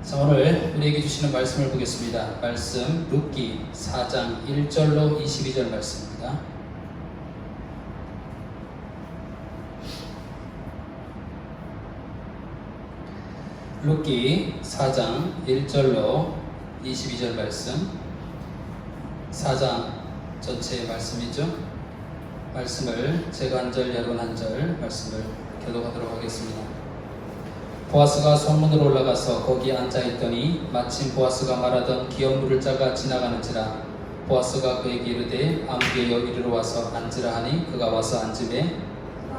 자, 오늘 우리에게 주시는 말씀을 보겠습니다. 말씀 룻기 4장 1절로 22절 말씀입니다. 룻기 4장 1절로 22절 말씀, 4장 전체의 말씀이죠. 말씀을 제가 한 절, 여러분 한 절 말씀을 교독하도록 하겠습니다. 보아스가 성문으로 올라가서 거기 앉아있더니 마침 보아스가 말하던 기업 물을 자가 지나가는지라. 보아스가 그에게 이르되 아무개여 이리로 와서 앉으라 하니 그가 와서 앉으매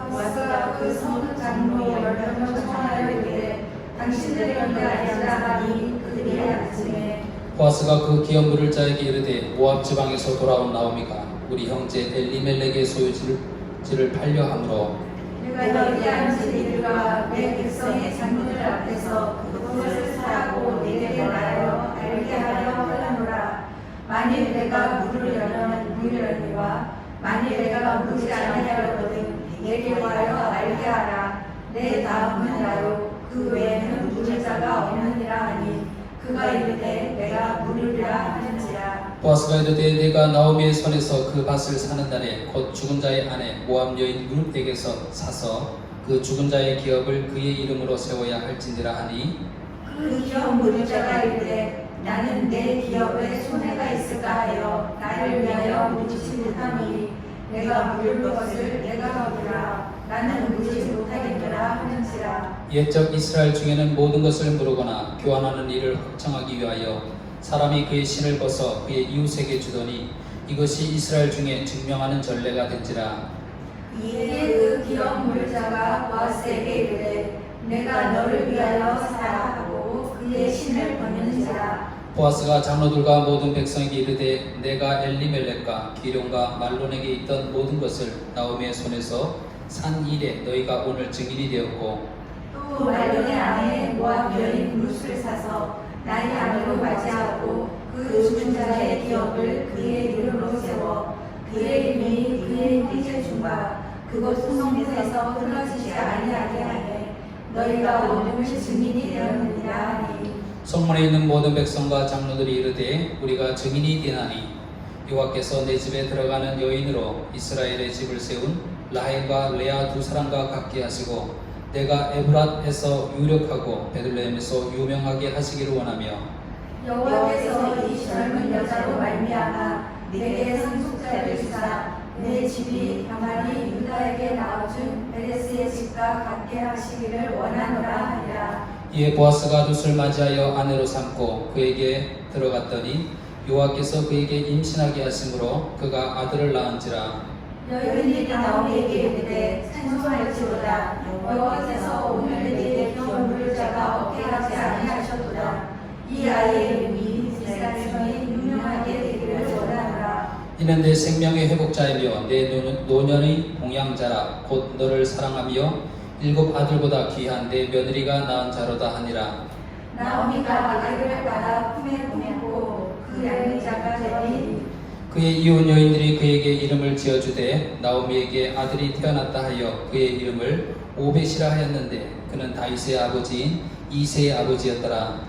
보아스가 그 성문 장로 10명을 청하여 이르되 당신들이 여기 앉으라 하니 그들이 앉으매 보아스가 그 기업 물을 자에게 이르되 모압 지방에서 돌아온 나오미가 우리 형제 엘리멜렉의 소유지를 팔려 함으로 내가 여기 앉은 이들과 내 백성의 장로들 앞에서 그것을 사고 내게 말하여 알게 하려 하려노라. 만일 내가 물을 열면 물려니와 만일 내가 물지 아니하려거든 내게 와여 알게 하라. 내 다음은 나로 그 외에는 물을 자가 없느니라 하니 그가 이르되 내가 물으리라 하는지라. 보아스가 이르되 내가 나오미의 손에서 그 밭을 사는 날에 곧 죽은 자의 아내 모압 여인 룻에게서 사서 그 죽은 자의 기업을 그의 이름으로 세워야 할진지라 하니 그 기업 물을 자가 이르되 나는 내 기업에 손해가 있을까 하여 나를 위하여 묻지 못하니 내가 물을 것을 내가 물으라. 나는 묻지 못하겠노라 하는지라. 옛적 이스라엘 중에는 모든 것을 물으거나 교환하는 일을 확정하기 위하여 사람이 그의 신을 벗어 그의 이웃에게 주더니 이것이 이스라엘 중에 증명하는 전례가 된지라. 이에 그 기업 물자가 보아스에게 이르되 내가 너를 위하여 사라 하고 그의 신을 벗는지라. 보아스가 장로들과 모든 백성에게 이르되 내가 엘리멜렉과 기룡과 말론에게 있던 모든 것을 나오미의 손에서 산 일에 너희가 오늘 증인이 되었고 또 말론의 아내 모압 여인 룻을 사서 나의 아내로 맞이하고 그 죽은 자의 기업을 그의 이름으로 세워 그의 이름이 그의 빚을 준바 그곳 성문에서 끊어지지 아니하게 하되 너희가 오늘 증인이 되었느니라 하니 성문에 있는 모든 백성과 장로들이 이르되 우리가 증인이 되나니 여호와께서 내 집에 들어가는 여인으로 이스라엘의 집을 세운 라헬과 레아 두 사람과 같게 하시고 내가 에브랏에서 유력하고 베들레헴에서 유명하게 하시기를 원하며 여호와께서 이 젊은 여자로 말미암아 내게 상속자를 주사 내 집이 가만히 유다에게 나와준 베레스의 집과 같게 하시기를 원하노라 하니라. 이에 보아스가 룻을 맞이하여 아내로 삼고 그에게 들어갔더니 여호와께서 그에게 임신하게 하심으로 그가 아들을 낳은지라. 여인이 나오미에게 이르되 찬송할지로다. 여호와께서 오늘 내게 기업 물을 자가 없게 하지 아니하셨도다. 이 아이의 이름이 이스라엘 중에 유명하게 되기를 원하노라. 이는 내 생명의 회복자이며 내 노년의 봉양자라. 곧 너를 사랑하며 7 아들보다 귀한 내 며느리가 낳은 자로다 하니라. 나오미가 아들을 받아 품에 보냈고 그 양육자가 되니 그의 이혼 여인들이 그에게 이름을 지어주되 나오미에게 아들이 태어났다 하여 그의 이름을 오벳이라 하였는데 그는 다윗의 아버지인 이새의 아버지였더라.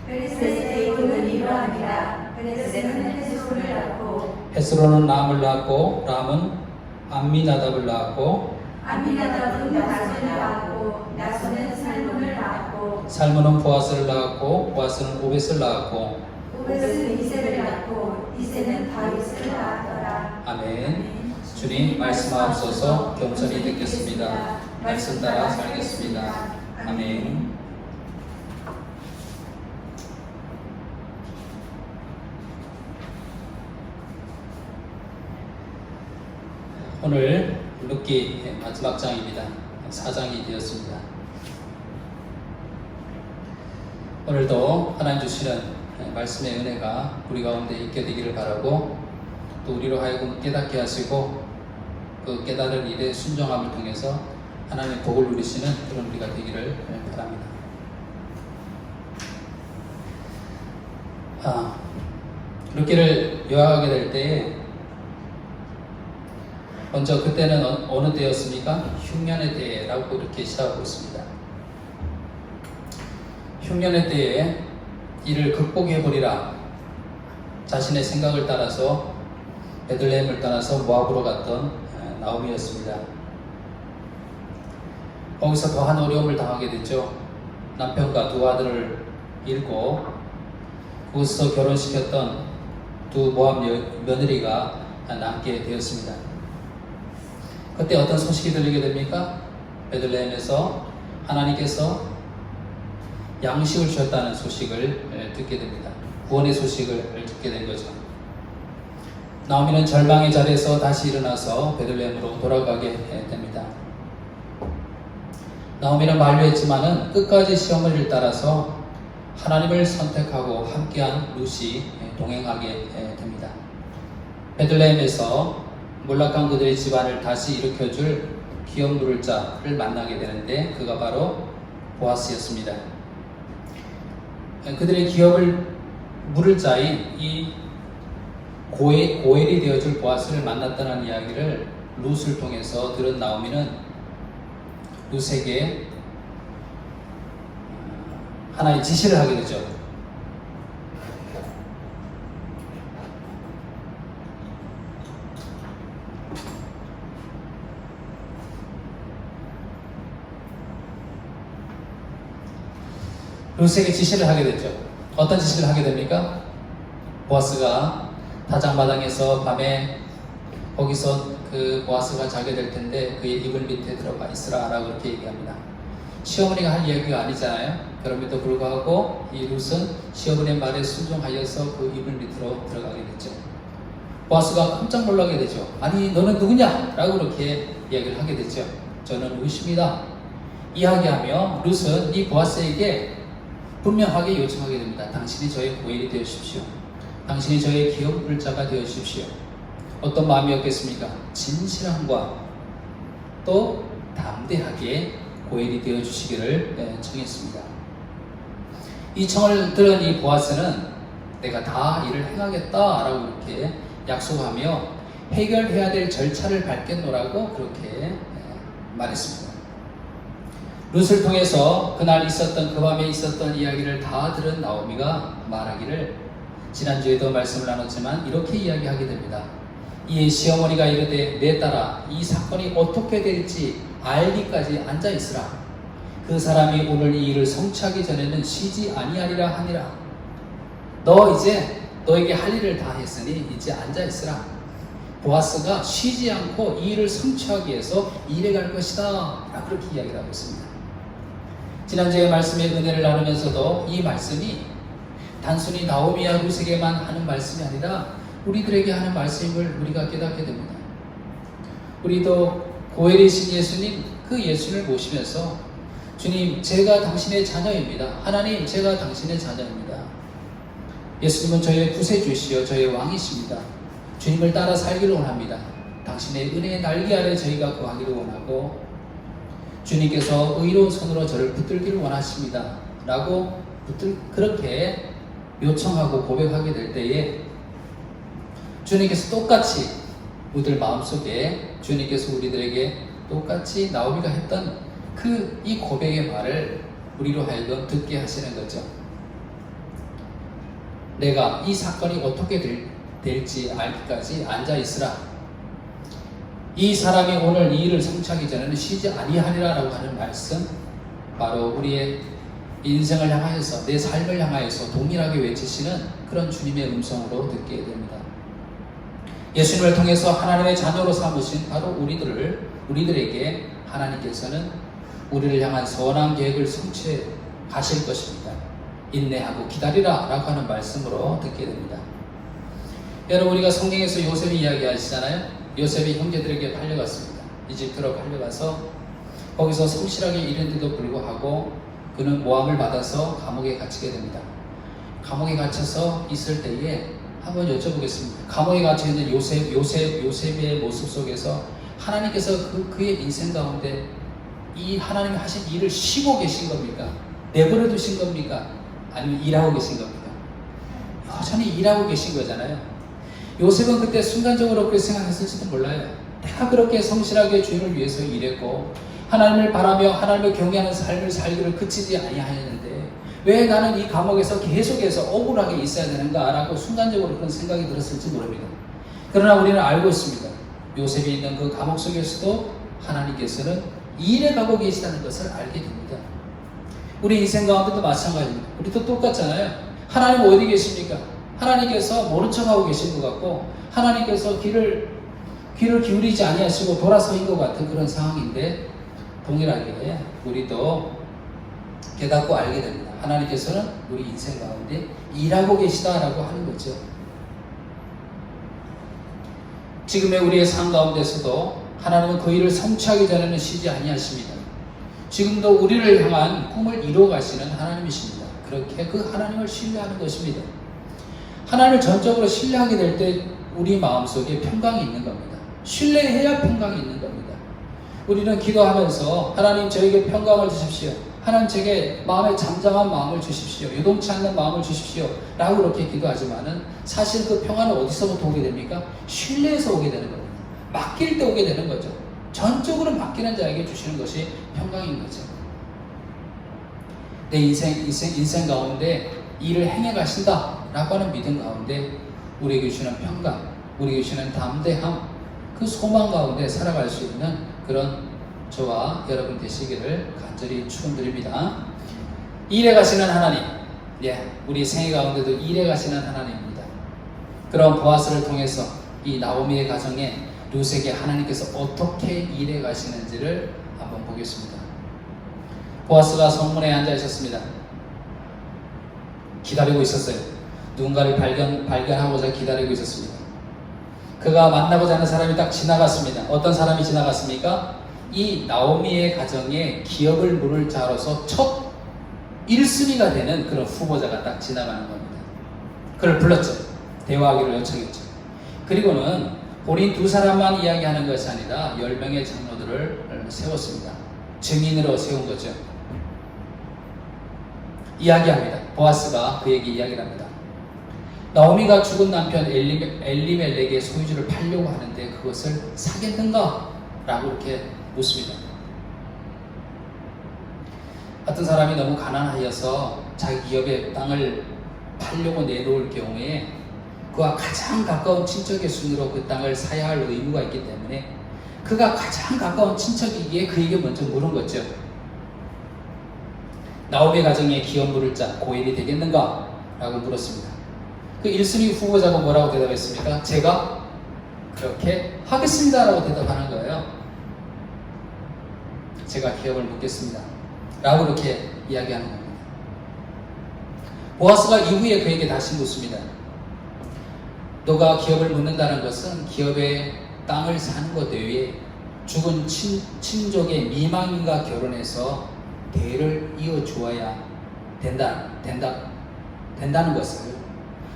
베레스의 이름은 이러하니라. 베레스는 헤스론을 낳고 헤스론은 람을 낳았고 람은 암미나답을 낳았고 암미나답은 나손을 낳았고 나손은 살몬을 낳았고 살몬은 보아스를 낳았고 보아스는 오벳을 낳았고 오벳은 이새를 낳고 이새는 다윗을 낳았더라. 아멘. 주님 말씀하옵소서. 겸손히 듣겠습니다. 말씀 따라 살겠습니다. 아멘. 오늘 룻기 마지막 장입니다. 4장이 되었습니다. 오늘도 하나님 주시는 말씀의 은혜가 우리 가운데 있게 되기를 바라고 또 우리로 하여금 깨닫게 하시고 그 깨달은 일에 순종함을 통해서 하나님의 복을 누리시는 그런 우리가 되기를 바랍니다. 룻기를 요약하게 될 때에 먼저 그때는 어느 때였습니까? 흉년의 때라고 이렇게 시작하고 있습니다. 흉년의 때에 이를 극복해버리라. 자신의 생각을 따라서 베들레헴을 떠나서 모압으로 갔던 나오미였습니다. 거기서 더한 어려움을 당하게 됐죠. 남편과 두 아들을 잃고 거기서 결혼시켰던 두 모압 며느리가 남게 되었습니다. 그때 어떤 소식이 들리게 됩니까? 베들레헴에서 하나님께서 양식을 주셨다는 소식을 듣게 됩니다. 구원의 소식을 듣게 된 거죠. 나오미는 절망의 자리에서 다시 일어나서 베들레헴으로 돌아가게 됩니다. 나오미는 만류했지만은 끝까지 시어머니를 따라서 하나님을 선택하고 함께한 룻이 동행하게 됩니다. 베들레헴에서 몰락한 그들의 집안을 다시 일으켜줄 기업 누를 자를 만나게 되는데 그가 바로 보아스였습니다. 그들의 기업을 물을 자인 이 고엘이 되어줄 보아스를 만났다는 이야기를 룻을 통해서 들은 나오미는 룻에게 하나의 지시를 하게 되죠. 룻에게 지시를 하게 됐죠. 어떤 지시를 하게 됩니까? 보아스가 다장마당에서 밤에 거기서 그 보아스가 자게 될 텐데 그의 이불 밑에 들어가 있으라 라고 그렇게 얘기합니다. 시어머니가 할 이야기가 아니잖아요. 그럼에도 불구하고 이 룻은 시어머니의 말에 순종하여서 그 이불 밑으로 들어가게 됐죠. 보아스가 깜짝 놀라게 되죠. 아니 너는 누구냐? 라고 그렇게 이야기를 하게 됐죠. 저는 룻입니다. 이야기하며 룻은 이 보아스에게 분명하게 요청하게 됩니다. 당신이 저의 고엘이 되어주십시오. 당신이 저의 기업 물자가 되어주십시오. 어떤 마음이었겠습니까? 진실함과 또 담대하게 고엘이 되어주시기를 청했습니다. 이 청을 들은 이 보아스는 내가 다 일을 행하겠다라고 이렇게 약속하며 해결해야 될 절차를 밟겠노라고 그렇게 말했습니다. 룻을 통해서 그날 있었던 그 밤에 있었던 이야기를 다 들은 나오미가 말하기를 지난주에도 말씀을 나눴지만 이렇게 이야기하게 됩니다. 이에 시어머니가 이르되 내 딸아 이 사건이 어떻게 될지 알기까지 앉아있으라. 그 사람이 오늘 이 일을 성취하기 전에는 쉬지 아니하리라 하니라. 너 이제 너에게 할 일을 다 했으니 이제 앉아있으라. 보아스가 쉬지 않고 이 일을 성취하기 위해서 일해 갈 것이다. 그렇게 이야기를 하고 있습니다. 지난주에 말씀의 은혜를 나누면서도 이 말씀이 단순히 나오미와 룻에게만 하는 말씀이 아니라 우리들에게 하는 말씀을 우리가 깨닫게 됩니다. 우리도 고엘이신 예수님, 그 예수를 모시면서 주님, 제가 당신의 자녀입니다. 하나님, 제가 당신의 자녀입니다. 예수님은 저의 구세주시여 저의 왕이십니다. 주님을 따라 살기를 원합니다. 당신의 은혜의 날개 아래 저희가 거하기를 원하고 주님께서 의로운 손으로 저를 붙들기를 원하십니다. 라고 그렇게 요청하고 고백하게 될 때에 주님께서 똑같이 우리들 마음속에 주님께서 우리들에게 똑같이 나오미가 했던 이 고백의 말을 우리로 하여금 듣게 하시는 거죠. 내가 이 사건이 어떻게 될지 알기까지 앉아있으라. 이 사람이 오늘 이 일을 성취하기 전에는 쉬지 아니하리라 라고 하는 말씀, 바로 우리의 인생을 향하여서 내 삶을 향하여서 동일하게 외치시는 그런 주님의 음성으로 듣게 됩니다. 예수님을 통해서 하나님의 자녀로 삼으신 바로 우리들에게 하나님께서는 우리를 향한 선한 계획을 성취해 가실 것입니다. 인내하고 기다리라 라고 하는 말씀으로 듣게 됩니다. 여러분, 우리가 성경에서 요셉이 이야기하시잖아요. 요셉이 형제들에게 팔려갔습니다. 이집트로 팔려가서 거기서 성실하게 일했는데도 불구하고 그는 모함을 받아서 감옥에 갇히게 됩니다. 감옥에 갇혀서 있을 때에 한번 여쭤보겠습니다. 감옥에 갇혀있는 요셉의 모습 속에서 하나님께서 그의 인생 가운데 이 하나님이 하신 일을 쉬고 계신 겁니까? 내버려 두신 겁니까? 아니면 일하고 계신 겁니까? 여전히 일하고 계신 거잖아요. 요셉은 그때 순간적으로 그렇게 생각했을지도 몰라요. 내가 그렇게 성실하게 주인을 위해서 일했고 하나님을 바라며 하나님을 경외하는 삶을 살기를 그치지 아니하였는데 왜 나는 이 감옥에서 계속해서 억울하게 있어야 되는가라고 순간적으로 그런 생각이 들었을지 모릅니다. 그러나 우리는 알고 있습니다. 요셉이 있는 그 감옥 속에서도 하나님께서는 일해 가고 계시다는 것을 알게 됩니다. 우리 인생 가운데도 마찬가지입니다. 우리도 똑같잖아요. 하나님 어디 계십니까? 하나님께서 모른 척하고 계신 것 같고 하나님께서 귀를 기울이지 아니하시고 돌아서인 것 같은 그런 상황인데 동일하게 우리도 깨닫고 알게 됩니다. 하나님께서는 우리 인생 가운데 일하고 계시다라고 하는 거죠. 지금의 우리의 삶 가운데서도 하나님은 그 일을 성취하기 전에는 쉬지 아니하십니다. 지금도 우리를 향한 꿈을 이루어 가시는 하나님이십니다. 그렇게 그 하나님을 신뢰하는 것입니다. 하나님을 전적으로 신뢰하게 될 때 우리 마음속에 평강이 있는 겁니다. 신뢰해야 평강이 있는 겁니다. 우리는 기도하면서 하나님 저에게 평강을 주십시오. 하나님 제게 마음에 잠잠한 마음을 주십시오. 요동치 않는 마음을 주십시오. 라고 그렇게 기도하지만은 사실 그 평안은 어디서부터 오게 됩니까? 신뢰에서 오게 되는 겁니다. 맡길 때 오게 되는 거죠. 전적으로 맡기는 자에게 주시는 것이 평강인 거죠. 내 인생 가운데 일을 행해 가신다 라고 하는 믿음 가운데 우리에게 주시는 평강, 우리에게 주시는 담대함, 그 소망 가운데 살아갈 수 있는 그런 저와 여러분 되시기를 간절히 축원드립니다. 일해 가시는 하나님, 우리 생애 가운데도 일해 가시는 하나님입니다. 그런 보아스를 통해서 이 나오미의 가정에 룻에게 하나님께서 어떻게 일해 가시는지를 한번 보겠습니다. 보아스가 성문에 앉아 있었습니다. 기다리고 있었어요. 누군가를 발견하고자 기다리고 있었습니다. 그가 만나고자 하는 사람이 딱 지나갔습니다. 어떤 사람이 지나갔습니까? 이 나오미의 가정에 기업을 물을 자로서 첫 1순위가 되는 그런 후보자가 딱 지나가는 겁니다. 그를 불렀죠. 대화하기로 요청했죠. 그리고는 본인 두 사람만 이야기하는 것이 아니라 10명의 장로들을 세웠습니다. 증인으로 세운 거죠. 이야기합니다. 보아스가 그에게 이야기를 합니다. 나오미가 죽은 남편 엘리멜렉의 소유주를 팔려고 하는데 그것을 사겠는가? 라고 이렇게 묻습니다. 어떤 사람이 너무 가난하여서 자기 기업의 땅을 팔려고 내놓을 경우에 그와 가장 가까운 친척의 순으로 그 땅을 사야 할 의무가 있기 때문에 그가 가장 가까운 친척이기에 그에게 먼저 물은 거죠. 나오미 가정에 기업 물을 자 고인이 되겠는가? 라고 물었습니다. 그 1순위 후보자가 뭐라고 대답했습니까? 제가 그렇게 하겠습니다 라고 대답하는 거예요. 제가 기업을 묻겠습니다 라고 이렇게 이야기하는 겁니다. 보아스가 이후에 그에게 다시 묻습니다. 너가 기업을 묻는다는 것은 기업의 땅을 사는 것 외에 죽은 친족의 미망인과 결혼해서 대를 이어주어야 된다는 것을,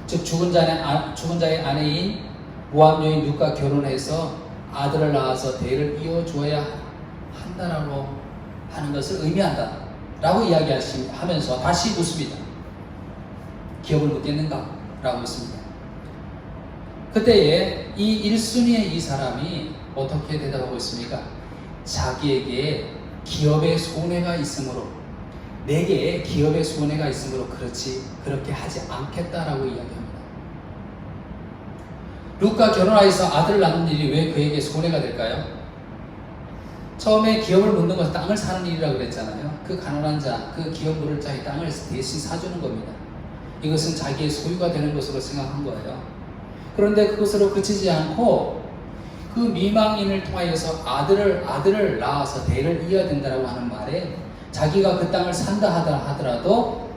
즉 죽은 자의 아내인 모압 여인 룻과 결혼해서 아들을 낳아서 대를 이어주어야 한다라고 하는 것을 의미한다 라고 이야기하면서 다시 묻습니다. 기업을 묻겠는가? 라고 묻습니다. 그때에 이 1순위의 이 사람이 어떻게 대답하고 있습니까? 자기에게 기업의 손해가 있으므로, 내게 기업의 손해가 있으므로 그렇게 하지 않겠다라고 이야기합니다. 룻과 결혼하여서 아들을 낳는 일이 왜 그에게 손해가 될까요? 처음에 기업을 묻는 것은 땅을 사는 일이라고 그랬잖아요. 그 가난한 자, 그 기업 물을 자의 땅을 대신 사주는 겁니다. 이것은 자기의 소유가 되는 것으로 생각한 거예요. 그런데 그것으로 그치지 않고 그 미망인을 통하여서 아들을 낳아서 대를 이어야 된다고 하는 말에 자기가 그 땅을 산다 하더라도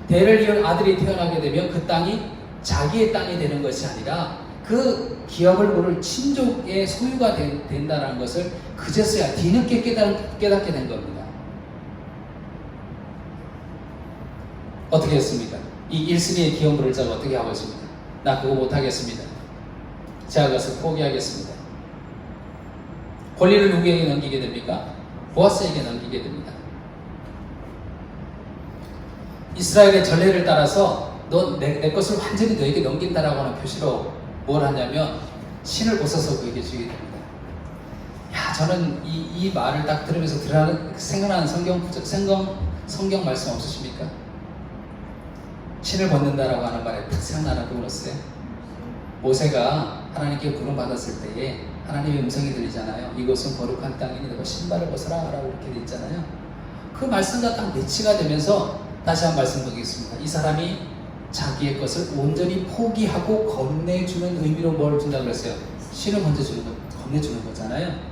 대를 이은 아들이 태어나게 되면 그 땅이 자기의 땅이 되는 것이 아니라 그 기업을 물을 친족의 소유가 된다는 것을 그제서야 뒤늦게 깨닫게 된 겁니다. 어떻게 했습니까? 이 1순위의 기업 물을 자가 어떻게 하고 있습니다. 나 그거 못하겠습니다. 제가 그것을 포기하겠습니다. 권리를 누구에게 넘기게 됩니까? 보아스에게 넘기게 됩니다. 이스라엘의 전례를 따라서 너 내 것을 완전히 너에게 넘긴다라고 하는 표시로 뭘 하냐면 신을 벗어서 그에게 주게 됩니다. 저는 이 말을 딱 들으면서 생각나는 성경 말씀 없으십니까? 신을 벗는다라고 하는 말에 딱 생각나는 거 그랬어요. 모세가 하나님께 부름받았을 때에 하나님의 음성이 들리잖아요. 이것은 거룩한 땅이니 너가 신발을 벗어라 라고 이렇게 돼 있잖아요. 그 말씀과 딱 매치가 되면서 다시 한 말씀 드리겠습니다. 이 사람이 자기의 것을 온전히 포기하고 건네주는 의미로 뭘 준다고 그랬어요? 신을 건네주는 거잖아요.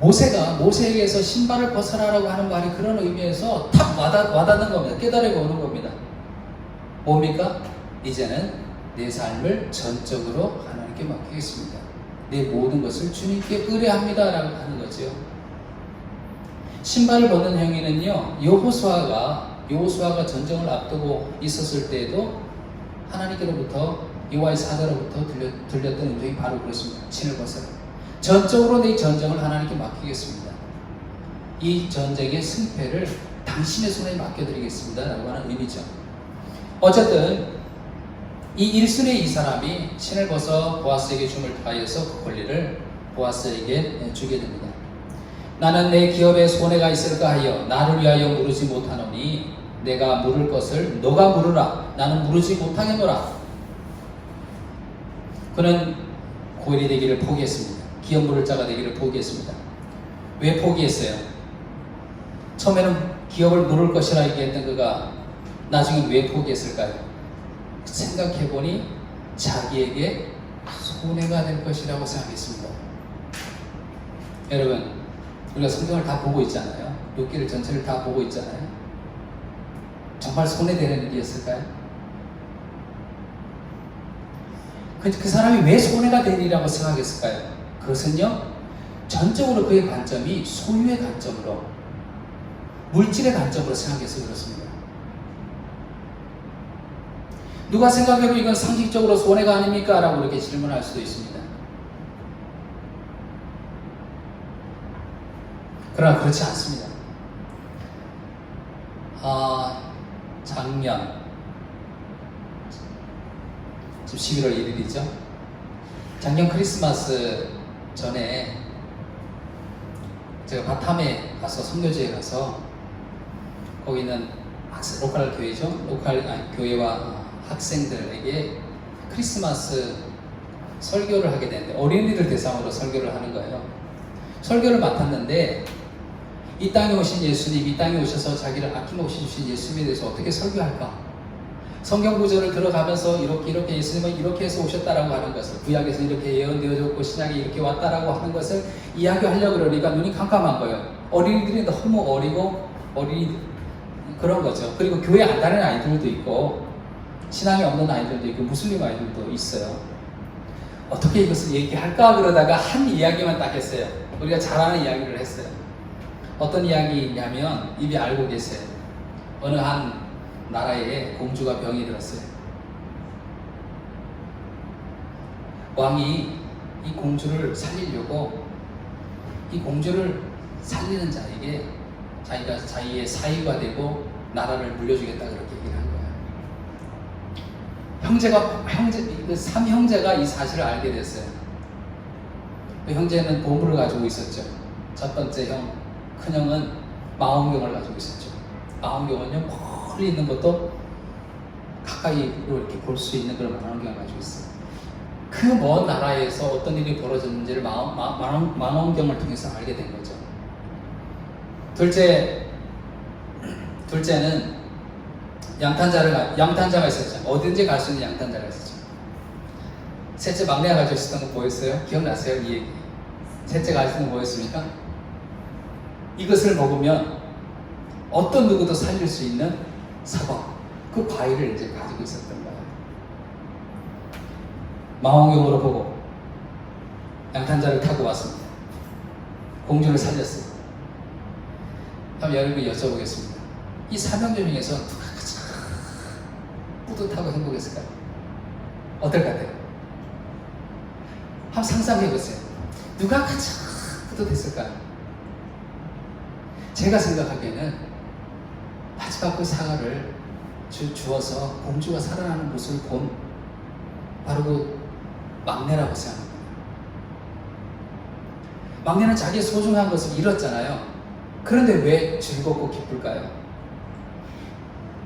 모세가 모세에게서 신발을 벗어라라고 하는 말이 그런 의미에서 탁 와닿는 겁니다. 깨달음이 오는 겁니다. 뭡니까? 이제는 내 삶을 전적으로 하나님께 맡기겠습니다. 내 모든 것을 주님께 의뢰합니다 라고 하는 거죠. 신발을 벗는 행위는요, 여호수아가 전쟁을 앞두고 있었을 때에도 하나님께로부터 여호와의 사자로부터 들렸던 음성이 바로 그렇습니다. 신을 벗어라. 전적으로 내 전쟁을 하나님께 맡기겠습니다. 이 전쟁의 승패를 당신의 손에 맡겨드리겠습니다 라고 하는 의미죠. 어쨌든 이 1순위 이 사람이 신을 벗어 보아스에게 줌을 더하여서 그 권리를 보아스에게 주게 됩니다. 나는 내 기업에 손해가 있을까 하여 나를 위하여 물으지 못하노니 내가 물을 것을 너가 물으라. 나는 물으지 못하겠노라. 그는 고일이 되기를 포기했습니다. 기업 물을 자가 되기를 포기했습니다. 왜 포기했어요? 처음에는 기업을 물을 것이라 얘기했던 그가 나중에 왜 포기했을까요? 생각해보니 자기에게 손해가 될 것이라고 생각했습니다. 여러분, 우리가 성경을 다 보고 있잖아요. 욥기를 전체를 다 보고 있잖아요. 정말 손해되는 일이었을까요? 그 사람이 왜 손해가 되리라고 생각했을까요? 그것은요, 전적으로 그의 관점이 소유의 관점으로, 물질의 관점으로 생각해서 그렇습니다. 누가 생각해도 이건 상식적으로 손해가 아닙니까? 라고 이렇게 질문할 수도 있습니다. 그러나 그렇지 않습니다. 작년 지금 11월 1일이죠. 작년 크리스마스 전에 제가 바탐에 가서 선교지에 가서 거기 있는 로컬 교회죠. 교회와 학생들에게 크리스마스 설교를 하게 되는데 어린이들 대상으로 설교를 하는 거예요. 설교를 맡았는데 이 땅에 오신 예수님, 이 땅에 오셔서 자기를 아낌없이 주신 예수님에 대해서 어떻게 설교할까? 성경 구절을 들어가면서 이렇게 예수님은 이렇게 해서 오셨다라고 하는 것을, 구약에서 이렇게 예언되어졌고 신약에 이렇게 왔다라고 하는 것을 이야기하려고 그러니까 눈이 깜깜한 거예요. 어린이들이 너무 어리고 그런 거죠. 그리고 교회 안 다니는 아이들도 있고 신앙이 없는 아이들도 있고 무슬림 아이들도 있어요. 어떻게 이것을 얘기할까 그러다가 한 이야기만 딱 했어요. 우리가 잘 아는 이야기를 했어요. 어떤 이야기냐면 이미 알고 계세요. 어느 한 나라에 공주가 병이 들었어요. 왕이 이 공주를 살리려고 이 공주를 살리는 자에게 자기가 자기의 사위가 되고 나라를 물려주겠다 그렇게 얘기를 한 거예요. 그 삼형제가 이 사실을 알게 됐어요. 그 형제는 보물을 가지고 있었죠. 첫 번째 큰형은 망원경을 가지고 있었죠. 망원경은요, 멀리 있는 것도 가까이로 이렇게 볼 수 있는 그런 망원경을 가지고 있어요. 그 먼 나라에서 어떤 일이 벌어졌는지를 망원경을 통해서 알게 된 거죠. 둘째는 양탄자가 있었죠. 어딘지 갈 수 있는 양탄자가 있었죠. 셋째 막내가 가지고 있었던 거 보였어요? 기억나세요? 이 얘기. 셋째가 가지고 있는 거 보였습니까? 이것을 먹으면 어떤 누구도 살릴 수 있는 사과, 그 과일을 이제 가지고 있었던 거예요. 망원경으로 보고 양탄자를 타고 왔습니다. 공주를 살렸어요. 그럼 여러분이 여쭤보겠습니다. 이 삼형제 중에서 누가 가장 뿌듯하고 행복했을까요? 어떨 것 같아요? 한번 상상해보세요. 누가 가장 뿌듯했을까요? 제가 생각하기에는 마지막 그 사과를 주어서 공주가 살아나는 모습을 본 바로 그 막내라고 생각합니다. 막내는 자기의 소중한 것을 잃었잖아요. 그런데 왜 즐겁고 기쁠까요?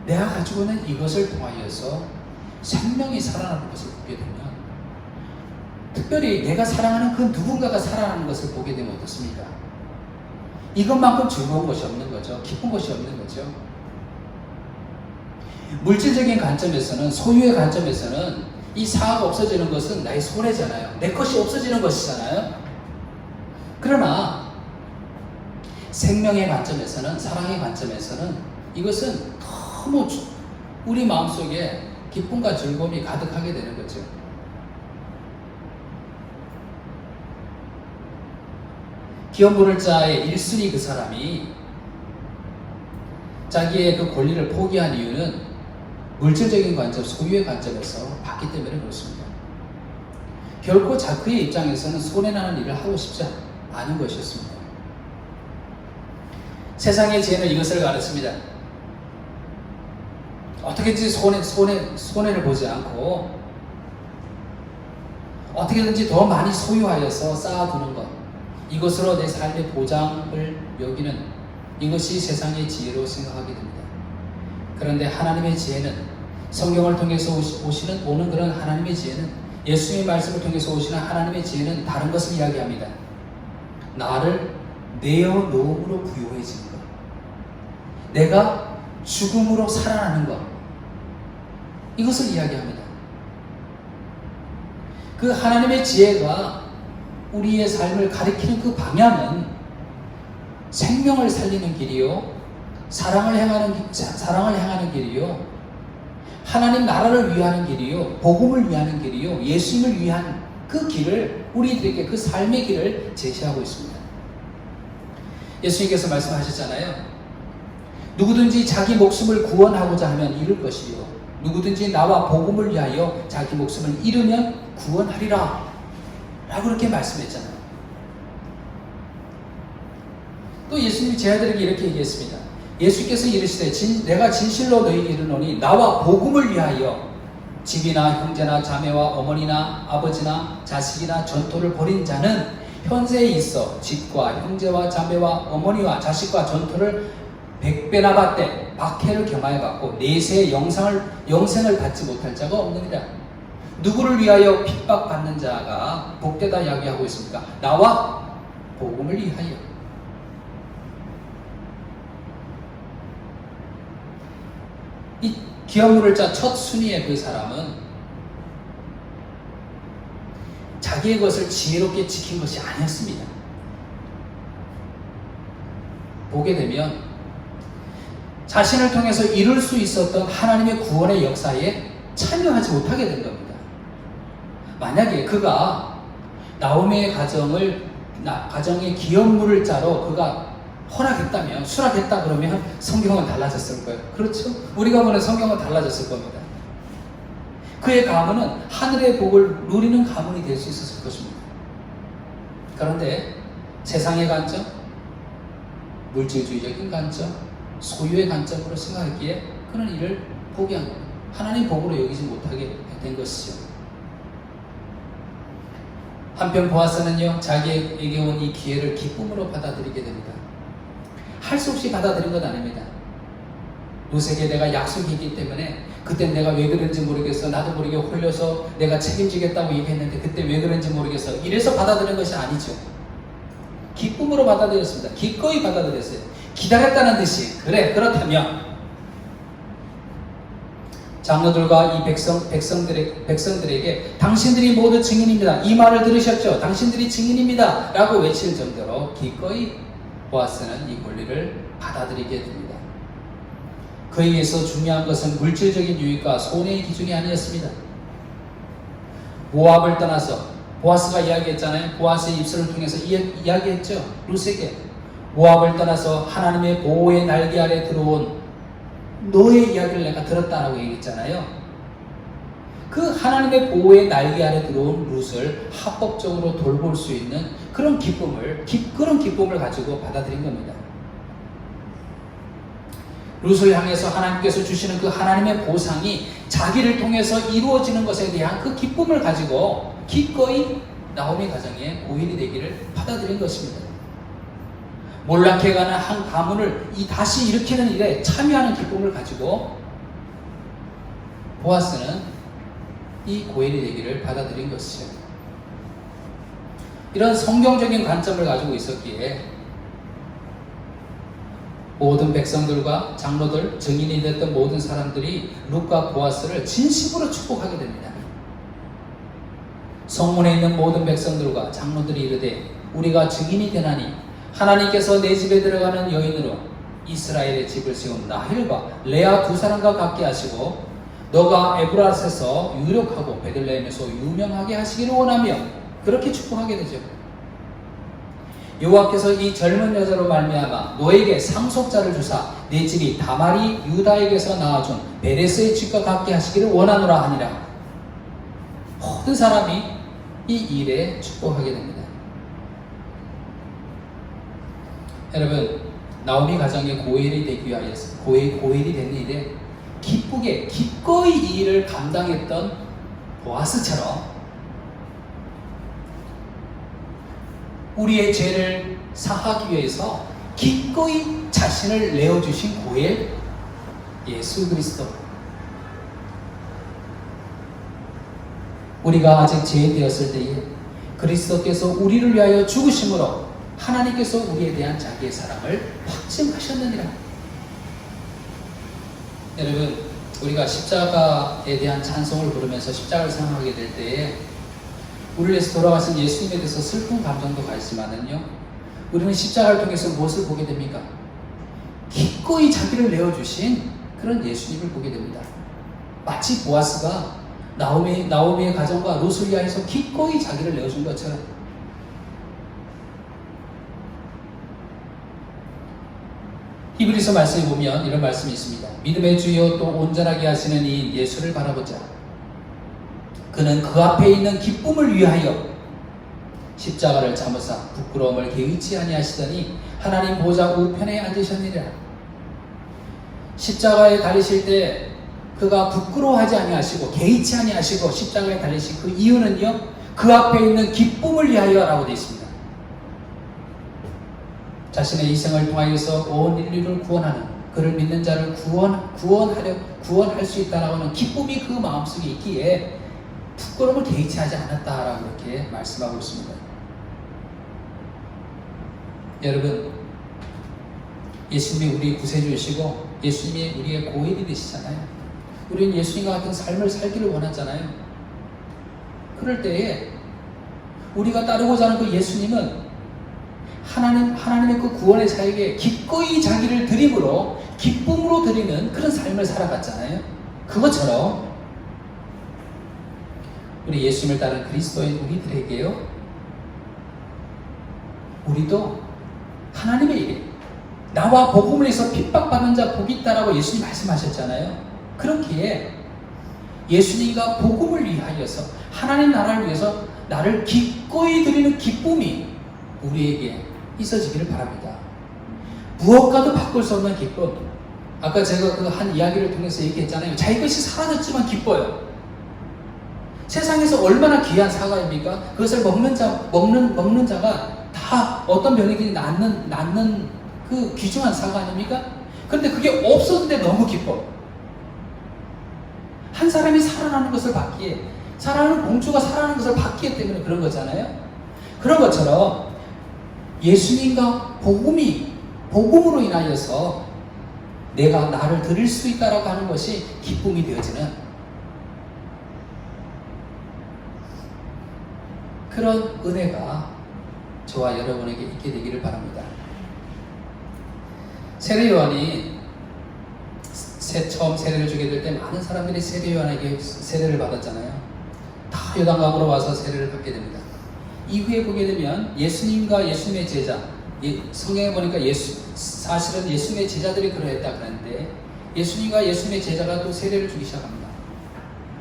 내가 가지고 있는 이것을 통하여서 생명이 살아나는 것을 보게 되면, 특별히 내가 사랑하는 그 누군가가 살아나는 것을 보게 되면 어떻습니까? 이것만큼 즐거운 것이 없는 거죠. 기쁜 것이 없는 거죠. 물질적인 관점에서는, 소유의 관점에서는 이 사가 없어지는 것은 나의 손해잖아요. 내 것이 없어지는 것이잖아요. 그러나 생명의 관점에서는, 사랑의 관점에서는 이것은 너무 우리 마음속에 기쁨과 즐거움이 가득하게 되는 거죠. 기업 부를 자의 1순위 그 사람이 자기의 그 권리를 포기한 이유는 물질적인 관점, 소유의 관점에서 봤기 때문에 그렇습니다. 결코 그의 입장에서는 손해나는 일을 하고 싶지 않은 것이었습니다. 세상의 지혜는 이것을 가르칩니다. 어떻게든지 손해를 보지 않고 어떻게든지 더 많이 소유하여서 쌓아두는 것, 이것으로 내 삶의 보장을 여기는, 이것이 세상의 지혜로 생각하게 됩니다. 그런데 하나님의 지혜는, 성경을 통해서 오는 그런 하나님의 지혜는, 예수님의 말씀을 통해서 오시는 하나님의 지혜는 다른 것을 이야기합니다. 나를 내어 놓음으로 부요해지는 것, 내가 죽음으로 살아나는 것, 이것을 이야기합니다. 그 하나님의 지혜가 우리의 삶을 가리키는 그 방향은 생명을 살리는 길이요, 사랑을 행하는 길이요, 하나님 나라를 위하는 길이요, 복음을 위하는 길이요, 예수님을 위한 그 길을, 우리들에게 그 삶의 길을 제시하고 있습니다. 예수님께서 말씀하셨잖아요. 누구든지 자기 목숨을 구원하고자 하면 잃을 것이요, 누구든지 나와 복음을 위하여 자기 목숨을 잃으면 구원하리라 라고 그렇게 말씀했잖아요. 또 예수님이 제 아들에게 이렇게 얘기했습니다. 예수께서 이르시되 내가 진실로 너희에게 이르노니 나와 복음을 위하여 집이나 형제나 자매와 어머니나 아버지나 자식이나 전토를 벌인 자는 현세에 있어 집과 형제와 자매와 어머니와 자식과 전토를 100배나 받되 박해를 겸하여 받고 내세의 영생을 받지 못할 자가 없느니라. 누구를 위하여 핍박받는 자가 복되다 이야기하고 있습니까? 나와 복음을 위하여. 이 기업 물을 자 첫 순위의 그 사람은 자기의 것을 지혜롭게 지킨 것이 아니었습니다. 보게 되면 자신을 통해서 이룰 수 있었던 하나님의 구원의 역사에 참여하지 못하게 된 겁니다. 만약에 그가 나오미의 가정의 기업 물을 자로 그가 허락했다면, 수락했다 그러면 성경은 달라졌을 거예요. 그렇죠? 우리가 보는 성경은 달라졌을 겁니다. 그의 가문은 하늘의 복을 누리는 가문이 될 수 있었을 것입니다. 그런데 세상의 관점, 물질주의적인 관점, 소유의 관점으로 생각했기에 그는 이를 포기한 겁니다. 하나님 복으로 여기지 못하게 된 것이죠. 한편 보아스는요, 자기에게 온 이 기회를 기쁨으로 받아들이게 됩니다. 할 수 없이 받아들인 건 아닙니다. 룻에게 내가 약속이 있기 때문에 그때 내가 왜 그런지 모르겠어, 나도 모르게 홀려서 내가 책임지겠다고 얘기했는데 그때 왜 그런지 모르겠어, 이래서 받아들인 것이 아니죠. 기쁨으로 받아들였습니다. 기꺼이 받아들였어요. 기다렸다는 듯이. 그래, 그렇다면 장로들과 이 백성들에게 당신들이 모두 증인입니다. 이 말을 들으셨죠? 당신들이 증인입니다. 라고 외칠 정도로 기꺼이 보아스는 이 권리를 받아들이게 됩니다. 그에 의해서 중요한 것은 물질적인 유익과 손해의 기준이 아니었습니다. 모압을 떠나서 보아스가 이야기했잖아요. 보아스의 입술을 통해서 이야기했죠. 룻에게 모압을 떠나서 하나님의 보호의 날개 아래 들어온 너의 이야기를 내가 들었다라고 얘기했잖아요. 그 하나님의 보호의 날개 아래 들어온 룻을 합법적으로 돌볼 수 있는 그런 기쁨을 가지고 받아들인 겁니다. 룻을 향해서 하나님께서 주시는 그 하나님의 보상이 자기를 통해서 이루어지는 것에 대한 그 기쁨을 가지고 기꺼이 나오미 가정의 고인이 되기를 받아들인 것입니다. 몰락해가는 한 가문을 다시 일으키는 일에 참여하는 기쁨을 가지고 보아스는 이 고엘이 되기를 받아들인 것이죠. 이런 성경적인 관점을 가지고 있었기에 모든 백성들과 장로들, 증인이 됐던 모든 사람들이 룻과 보아스를 진심으로 축복하게 됩니다. 성문에 있는 모든 백성들과 장로들이 이르되 우리가 증인이 되나니 하나님께서 내 집에 들어가는 여인으로 이스라엘의 집을 세운 라헬과 레아 두 사람과 같게 하시고 너가 에브라스에서 유력하고 베들레헴에서 유명하게 하시기를 원하며 그렇게 축복하게 되죠. 여호와께서 이 젊은 여자로 말미암아 너에게 상속자를 주사 내 집이 다말이 유다에게서 낳아준 베레스의 집과 같게 하시기를 원하노라 하니라. 모든 사람이 이 일에 축복하게 됩니다. 여러분, 나오미 가정의 고엘이 되기 위하여서 고엘이 된 일에 기쁘게 기꺼이 이 일을 감당했던 보아스처럼 우리의 죄를 사하기 위해서 기꺼이 자신을 내어주신 고엘 예수 그리스도. 우리가 아직 죄인되었을 때에 그리스도께서 우리를 위하여 죽으심으로 하나님께서 우리에 대한 자기의 사랑을 확증하셨느니라. 여러분, 우리가 십자가에 대한 찬송을 부르면서 십자가를 생각하게 될 때에 우리를 위해서 돌아가신 예수님에 대해서 슬픈 감정도 가지만은요, 우리는 십자가를 통해서 무엇을 보게 됩니까? 기꺼이 자기를 내어주신 그런 예수님을 보게 됩니다. 마치 보아스가 나오미의 가정과 룻을 위하여서 기꺼이 자기를 내어준 것처럼 히브리서 말씀에 보면 이런 말씀이 있습니다. 믿음의 주여 또 온전하게 하시는 이 예수를 바라보자. 그는 그 앞에 있는 기쁨을 위하여 십자가를 참으사 부끄러움을 개의치 아니하시더니 하나님 보좌 우편에 앉으셨느니라. 십자가에 달리실 때 그가 부끄러워하지 아니하시고 개의치 아니하시고 십자가에 달리신 그 이유는요, 그 앞에 있는 기쁨을 위하여라고 되어 있습니다. 자신의 이생을 통하여서 온 인류를 구원하는, 그를 믿는 자를 구원할 수 있다라고 하는 기쁨이 그 마음속에 있기에 부끄러움을 개의치 하지 않았다라고 이렇게 말씀하고 있습니다. 여러분, 예수님이 우리 구세주이시고 예수님이 우리의 고일이 되시잖아요. 우리는 예수님과 같은 삶을 살기를 원하잖아요. 그럴 때에 우리가 따르고자 하는 그 예수님은 하나님의 그 구원의 사역에 기꺼이 자기를 드림으로 기쁨으로 드리는 그런 삶을 살아갔잖아요. 그것처럼 우리 예수님을 따른 그리스도인 우리들에게요, 우리도 하나님의 일, 나와 복음을 위해서 핍박받는 자 복이 있다라고 예수님 말씀하셨잖아요. 그렇기에 예수님과 복음을 위하여서 하나님 나라를 위해서 나를 기꺼이 드리는 기쁨이 우리에게 있어지기를 바랍니다. 무엇과도 바꿀 수 없는 기쁨. 아까 제가 그 한 이야기를 통해서 얘기했잖아요. 자기 것이 사라졌지만 기뻐요. 세상에서 얼마나 귀한 사과입니까? 그것을 먹는 자가 다 어떤 병이든지 낫는 그 귀중한 사과 아닙니까? 그런데 그게 없었는데 너무 기뻐. 한 사람이 살아나는 것을 받기에, 살아나는 공주가 살아나는 것을 받기 때문에 그런 거잖아요. 그런 것처럼 예수님과 복음으로 인하여서 내가 나를 드릴 수 있다라고 하는 것이 기쁨이 되어지는 그런 은혜가 저와 여러분에게 있게 되기를 바랍니다. 세례 요한이 처음 세례를 주게 될 때 많은 사람들이 세례 요한에게 세례를 받았잖아요. 다 요단강으로 와서 세례를 받게 됩니다. 이후에 보게 되면 예수님과 예수님의 제자, 성경에 보니까 사실은 예수님의 제자들이 그러했다 그랬는데 예수님과 예수님의 제자가 또 세례를 주기 시작합니다.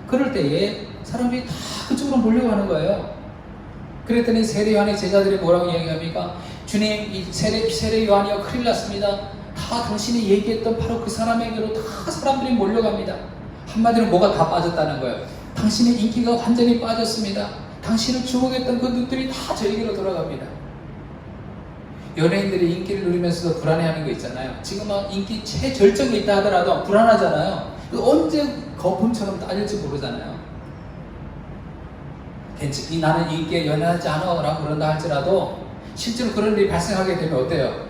그럴 때에 사람들이 다 그쪽으로 몰려가는 거예요. 그랬더니 세례 요한의 제자들이 뭐라고 이야기합니까? 주님, 이 세례 요한이요, 큰일 났습니다. 다 당신이 얘기했던 바로 그 사람에게로 다 사람들이 몰려갑니다. 한마디로 뭐가 다 빠졌다는 거예요. 당신의 인기가 완전히 빠졌습니다. 당신을 주목했던 그 눈들이 다 저에게로 돌아갑니다. 연예인들이 인기를 누리면서도 불안해하는 거 있잖아요. 지금 막 인기 최절정에 있다 하더라도 불안하잖아요. 언제 거품처럼 따질지 모르잖아요. 괜찮니? 나는 이게 연연하지 않아 라고 그런다 할지라도 실제로 그런 일이 발생하게 되면 어때요?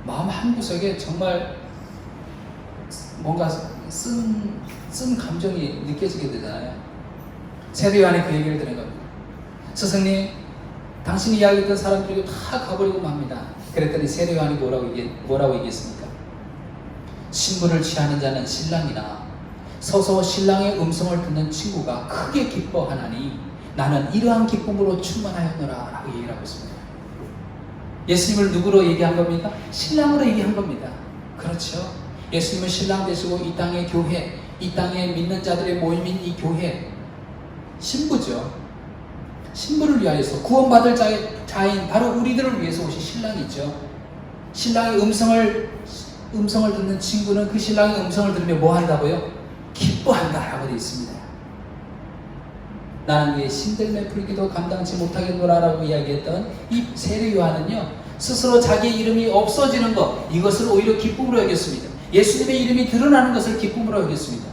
마음 한구석에 정말 뭔가 쓴 감정이 느껴지게 되잖아요. 세례 요한이 그 얘기를 들은 겁니다. 스승님, 당신이 이야기했던 사람들이 다 가버리고 맙니다. 그랬더니 세례 요한이 뭐라고 얘기했습니까? 신분을 취하는 자는 신랑이나 서서 신랑의 음성을 듣는 친구가 크게 기뻐하나니 나는 이러한 기쁨으로 충만하였노라 라고 얘기를 하고 있습니다. 예수님을 누구로 얘기한 겁니까? 신랑으로 얘기한 겁니다. 그렇죠. 예수님은 신랑 되시고 이 땅의 교회, 이 땅에 믿는 자들의 모임인 이 교회, 신부죠. 신부를 위하여서 구원받을 자인 바로 우리들을 위해서 오신 신랑이죠. 신랑의 음성을 듣는 친구는 그 신랑의 음성을 들으며 뭐 한다고요? 기뻐한다 라고 되어 있습니다. 나는 왜 신들매 풀기도 감당치 못하겠노라 라고 이야기했던 이 세례 요한은요, 스스로 자기의 이름이 없어지는 것, 이것을 오히려 기쁨으로 여겼습니다. 예수님의 이름이 드러나는 것을 기쁨으로 여겼습니다.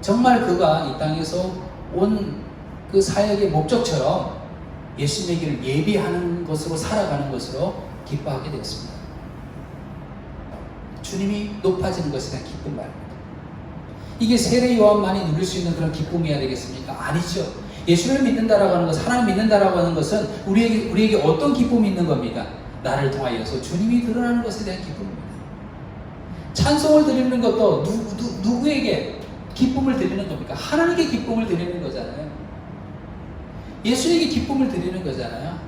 정말 그가 이 땅에서 온 그 사역의 목적처럼 예수님의 길을 예비하는 것으로 살아가는 것으로 기뻐하게 되었습니다. 주님이 높아지는 것에 대한 기쁨 말입니다. 이게 세례 요한만이 누릴 수 있는 그런 기쁨이어야 되겠습니까? 아니죠. 예수를 믿는다라고 하는 것, 하나님 믿는다라고 하는 것은 우리에게 어떤 기쁨이 있는 겁니까? 나를 통하여서 주님이 드러나는 것에 대한 기쁨입니다. 찬송을 드리는 것도 누구에게 기쁨을 드리는 겁니까? 하나님께 기쁨을 드리는 거잖아요. 예수에게 기쁨을 드리는 거잖아요.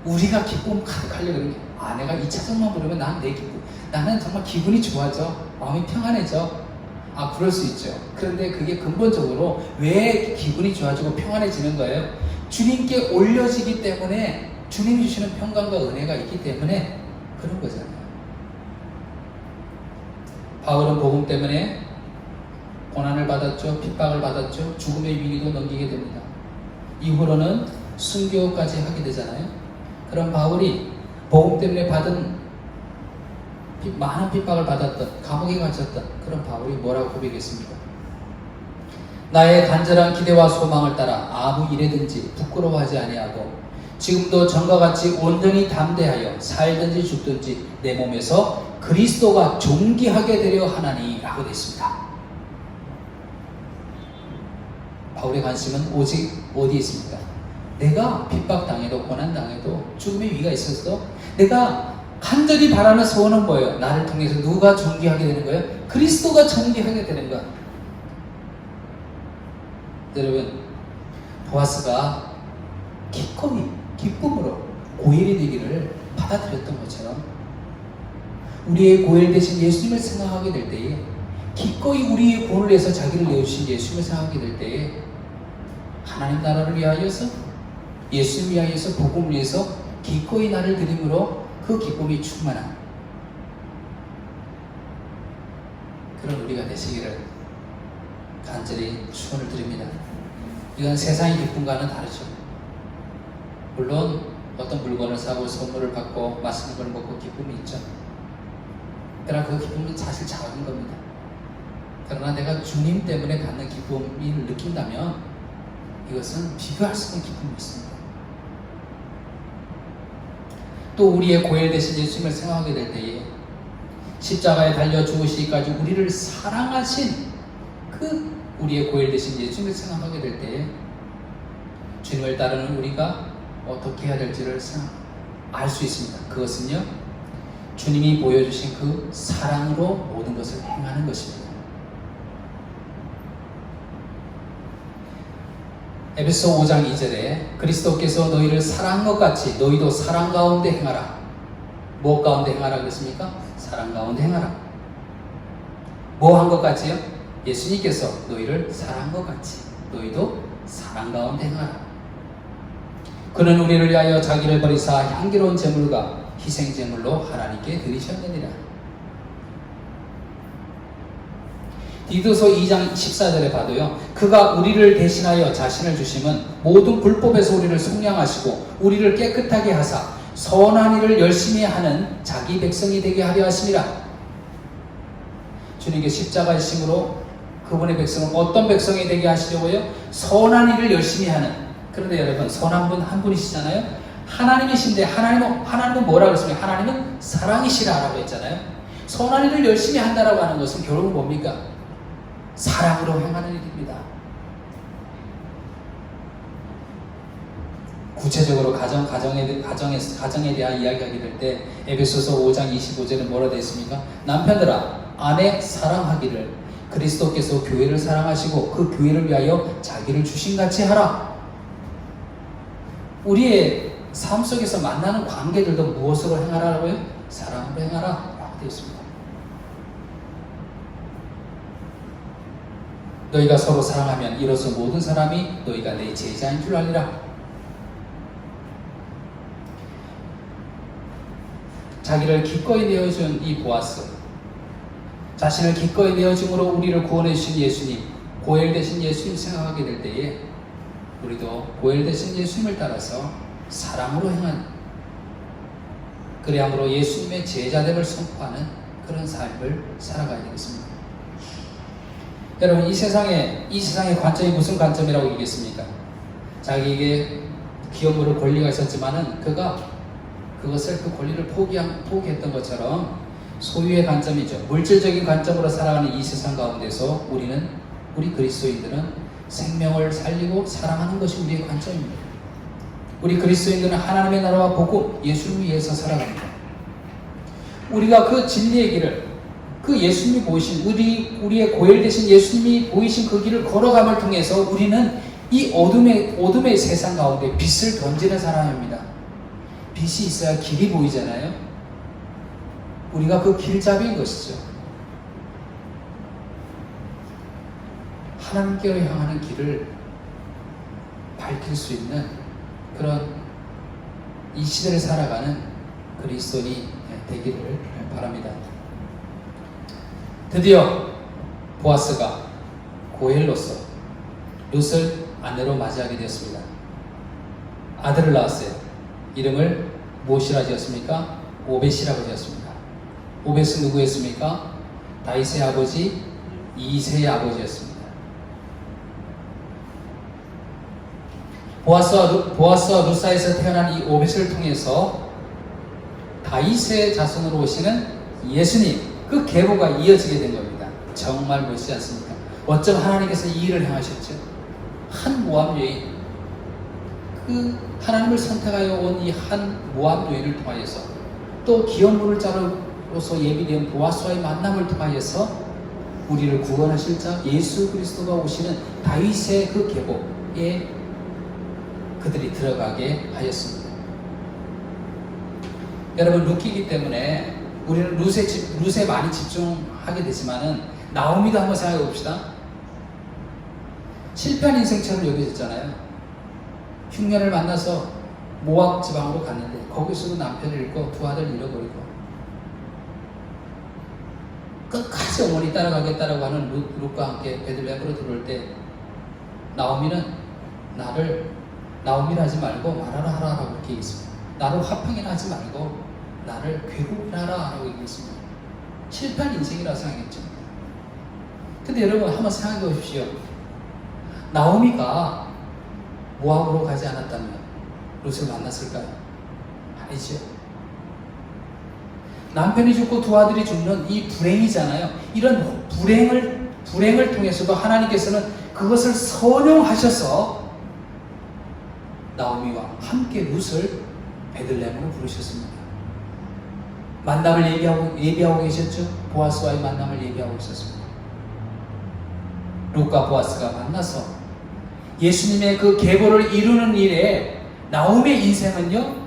우리가 기쁨 가득하려고 그러는 게, 내가 이 찬송만 부르면 나는 정말 기분이 좋아져, 마음이 평안해져. 그럴 수 있죠. 그런데 그게 근본적으로 왜 기분이 좋아지고 평안해지는 거예요? 주님께 올려지기 때문에, 주님이 주시는 평강과 은혜가 있기 때문에 그런 거잖아요. 바울은 복음 때문에 고난을 받았죠. 핍박을 받았죠. 죽음의 위기도 넘기게 됩니다. 이후로는 순교까지 하게 되잖아요. 그럼 바울이 복음 때문에 받은 많은 핍박을 받았던, 감옥에 갇혔던 그런 바울이 뭐라고 고백했습니까? 나의 간절한 기대와 소망을 따라 아무 일에든지 부끄러워하지 아니하고 지금도 전과 같이 온전히 담대하여 살든지 죽든지 내 몸에서 그리스도가 존귀하게 되려 하나니 라고 됐습니다. 바울의 관심은 오직 어디에 있습니까? 내가 핍박당해도 고난당해도 죽음의 위기가 있어서 내가 간절히 바라는 소원은 뭐예요? 나를 통해서 누가 존귀하게 되는 거예요? 그리스도가 존귀하게 되는 것. 여러분, 보아스가 기꺼이 기쁨으로 고엘이 되기를 받아들였던 것처럼 우리의 고엘 대신 예수님을 생각하게 될 때에, 기꺼이 우리의 본을 내서 자기를 내어주신 예수님을 생각하게 될 때에 하나님 나라를 위하여서, 예수님 위하여서, 복음을 위해서 기꺼이 나를 드림으로 그 기쁨이 충만한 그런 우리가 되시기를 간절히 축원을 드립니다. 이건 세상의 기쁨과는 다르죠. 물론 어떤 물건을 사고 선물을 받고 맛있는 걸 먹고 기쁨이 있죠. 그러나 그 기쁨은 사실 작은 겁니다. 그러나 내가 주님 때문에 갖는 기쁨을 느낀다면 이것은 비교할 수 없는 기쁨이 있습니다. 또 우리의 고엘 되신 예수님을 생각하게 될 때에 십자가에 달려 죽으시기까지 우리를 사랑하신 그 우리의 고엘 되신 예수님을 생각하게 될 때에 주님을 따르는 우리가 어떻게 해야 될지를 알 수 있습니다. 그것은요, 주님이 보여주신 그 사랑으로 모든 것을 행하는 것입니다. 에베소 5장 2절에 그리스도께서 너희를 사랑한 것 같이 너희도 사랑 가운데 행하라. 무엇 가운데 행하라 그랬습니까? 사랑 가운데 행하라. 뭐 한 것 같이요? 예수님께서 너희를 사랑한 것 같이 너희도 사랑 가운데 행하라. 그는 우리를 위하여 자기를 버리사 향기로운 제물과 희생제물로 하나님께 드리셨느니라. 디도서 2장 14절에 봐도요, 그가 우리를 대신하여 자신을 주심은 모든 불법에서 우리를 속량하시고 우리를 깨끗하게 하사 선한 일을 열심히 하는 자기 백성이 되게 하려 하심이라. 주님께 십자가의 심으로 그분의 백성은 어떤 백성이 되게 하시려고요? 선한 일을 열심히 하는. 그런데 여러분, 선한 분 한 분이시잖아요. 하나님이신데 하나님은 뭐라고 했습니까? 하나님은 사랑이시라고 했잖아요. 선한 일을 열심히 한다라고 하는 것은 결국은 뭡니까? 사랑으로 행하는 일입니다. 구체적으로 가정에 대한 이야기하게 될 때 에베소서 5장 25절은 뭐라 되어 있습니까? 남편들아 아내 사랑하기를 그리스도께서 교회를 사랑하시고 그 교회를 위하여 자기를 주신같이 하라. 우리의 삶 속에서 만나는 관계들도 무엇으로 행하라고요? 사랑으로 행하라 라고 되어 있습니다. 너희가 서로 사랑하면 이로써 모든 사람이 너희가 내 제자인 줄 알리라. 자기를 기꺼이 내어준 이 보아스, 자신을 기꺼이 내어줌으로 우리를 구원해 주신 예수님, 고엘 되신 예수님 생각하게 될 때에 우리도 고엘 되신 예수님을 따라서 사랑으로 행한, 그리함으로 예수님의 제자됨을 선포하는 그런 삶을 살아가야 되겠습니다. 여러분, 이 세상의 관점이 무슨 관점이라고 얘기했습니까? 자기에게 기업 물을 권리가 있었지만은 그가 그것을 그 권리를 포기했던 것처럼 소유의 관점이죠. 물질적인 관점으로 살아가는 이 세상 가운데서 우리 그리스도인들은 생명을 살리고 사랑하는 것이 우리의 관점입니다. 우리 그리스도인들은 하나님의 나라와 복음, 예수를 위해서 살아갑니다. 우리가 그 진리의 길을, 그 예수님이 보이신, 우리의 고엘 되신 예수님이 보이신 그 길을 걸어감을 통해서 우리는 이 어둠의 세상 가운데 빛을 던지는 사람입니다. 빛이 있어야 길이 보이잖아요. 우리가 그 길잡이인 것이죠. 하나님께로 향하는 길을 밝힐 수 있는 그런 이 시대를 살아가는 그리스도인이 되기를 바랍니다. 드디어 보아스가 고엘로서 룻을 아내로 맞이하게 되었습니다. 아들을 낳았어요. 이름을 무엇이라 지었습니까? 오벳이라고 지었습니다. 오벳은 누구였습니까? 다윗의 아버지 이새의 아버지였습니다. 보아스와 룻 사이에서 태어난 이 오벳을 통해서 다윗의 자손으로 오시는 예수님, 그 계보가 이어지게 된 겁니다. 정말 멋지지 않습니까? 어쩜 하나님께서 이 일을 행하셨죠? 한 모압 여인, 그 하나님을 선택하여 온 이 한 모압 여인을 통하여서 또 기업물을 자로서 예비된 보아스와의 만남을 통하여서 우리를 구원하실 자 예수 그리스도가 오시는 다윗의 그 계보에 그들이 들어가게 하였습니다. 여러분, 룻기이기 때문에 우리는 룻에 많이 집중하게 되지만은 나오미도 한번 생각해 봅시다. 실패한 인생처럼 여겨졌잖아요. 흉년을 만나서 모압 지방으로 갔는데 거기서도 남편을 잃고 두 아들 잃어버리고 끝까지 어머니 따라가겠다라고 하는 룻과 함께 베들레헴으로 들어올 때 나오미는 나오미를 하지 말고 말하라 하라라고 이렇게 얘기했습니다. 나를 화평이나 하지 말고 나를 괴국이나 하라라고 얘기했습니다. 실패한 인생이라고 생각했죠. 근데 여러분 한번 생각해 보십시오. 나오미가 모압으로 가지 않았다면 룻을 만났을까요? 아니죠. 남편이 죽고 두 아들이 죽는 이 불행이잖아요. 이런 불행을 통해서도 하나님께서는 그것을 선용하셔서 나오미와 함께 룻을 베들레헴으로 부르셨습니다. 만남을 예비하고 계셨죠. 보아스와의 만남을 예비하고 있었습니다. 룻과 보아스가 만나서 예수님의 그 계보를 이루는 일에 나오미의 인생은요,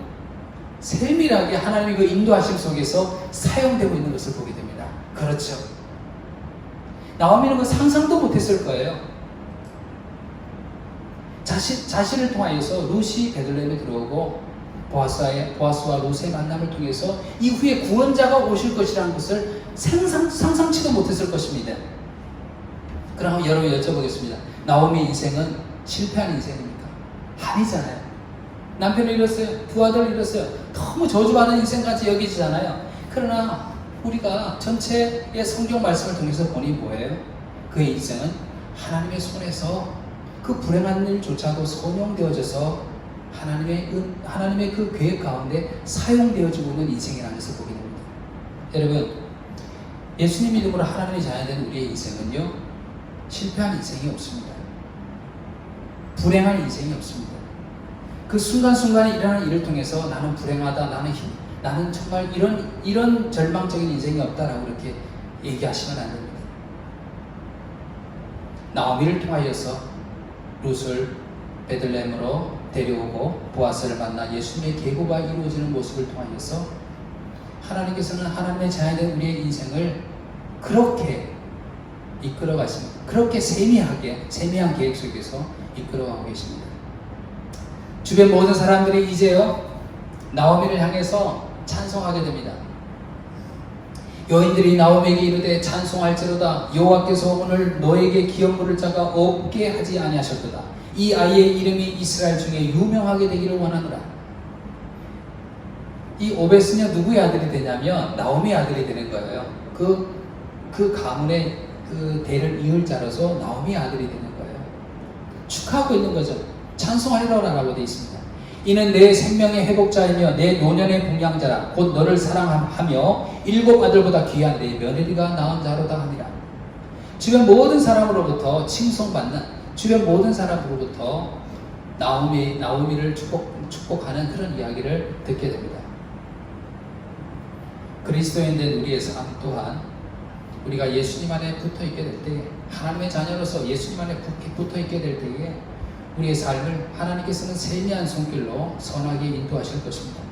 세밀하게 하나님의 그 인도하심 속에서 사용되고 있는 것을 보게 됩니다. 그렇죠. 나오미는 그 상상도 못했을 거예요. 자신을 통하여서 룻이 베들레헴에 들어오고 보아스와 룻의 만남을 통해서 이후에 구원자가 오실 것이라는 것을 상상치도 못했을 것입니다. 그럼 여러분 여쭤보겠습니다. 나오미의 인생은 실패한 인생입니까? 아니잖아요. 남편을 잃었어요. 두 아들을 잃었어요. 너무 저주받은 인생같이 여기지잖아요. 그러나 우리가 전체의 성경 말씀을 통해서 보니 뭐예요? 그의 인생은 하나님의 손에서 그 불행한 일조차도 선용되어져서 하나님의 그 계획 가운데 사용되어지고 있는 인생이라는 것을 보게 됩니다. 여러분, 예수님 이름으로 하나님의 자녀된 우리의 인생은요, 실패한 인생이 없습니다. 불행한 인생이 없습니다. 그 순간순간에 일어나는 일을 통해서 나는 불행하다, 나는 정말 이런 절망적인 인생이 없다라고 이렇게 얘기하시면 안 됩니다. 나오미를 통하여서 룻을 베들레헴으로 데려오고 보아스를 만나 예수님의 계보가 이루어지는 모습을 통하여서 하나님께서는 하나님의 자녀된 우리의 인생을 그렇게 이끌어 가십니다. 그렇게 세미한 계획 속에서 이끌어가고 계십니다. 주변 모든 사람들이 이제요, 나오미를 향해서 찬송하게 됩니다. 여인들이 나오미에게 이르되 찬송할지로다. 여호와께서 오늘 너에게 기업물을 자가 없게 하지 아니하셨도다. 이 아이의 이름이 이스라엘 중에 유명하게 되기를 원하노라. 이 오벳은요, 누구의 아들이 되냐면 나오미의 아들이 되는 거예요. 그 가문의 그 대를 이을 자로서 나오미의 아들이 되는 거예요. 축하하고 있는 거죠. 찬송하리라고 되어 있습니다. 이는 내 생명의 회복자이며 내 노년의 봉양자라. 곧 너를 사랑하며 7 아들보다 귀한 내 며느리가 낳은 자로다 하니라. 주변 모든 사람으로부터 칭송받는, 주변 모든 사람으로부터 나오미를 축복하는 그런 이야기를 듣게 됩니다. 그리스도인 된 우리의 삶 또한 우리가 예수님 안에 붙어있게 될 때, 하나님의 자녀로서 예수님 안에 붙어있게 될 때에 우리의 삶을 하나님께서는 세미한 손길로 선하게 인도하실 것입니다.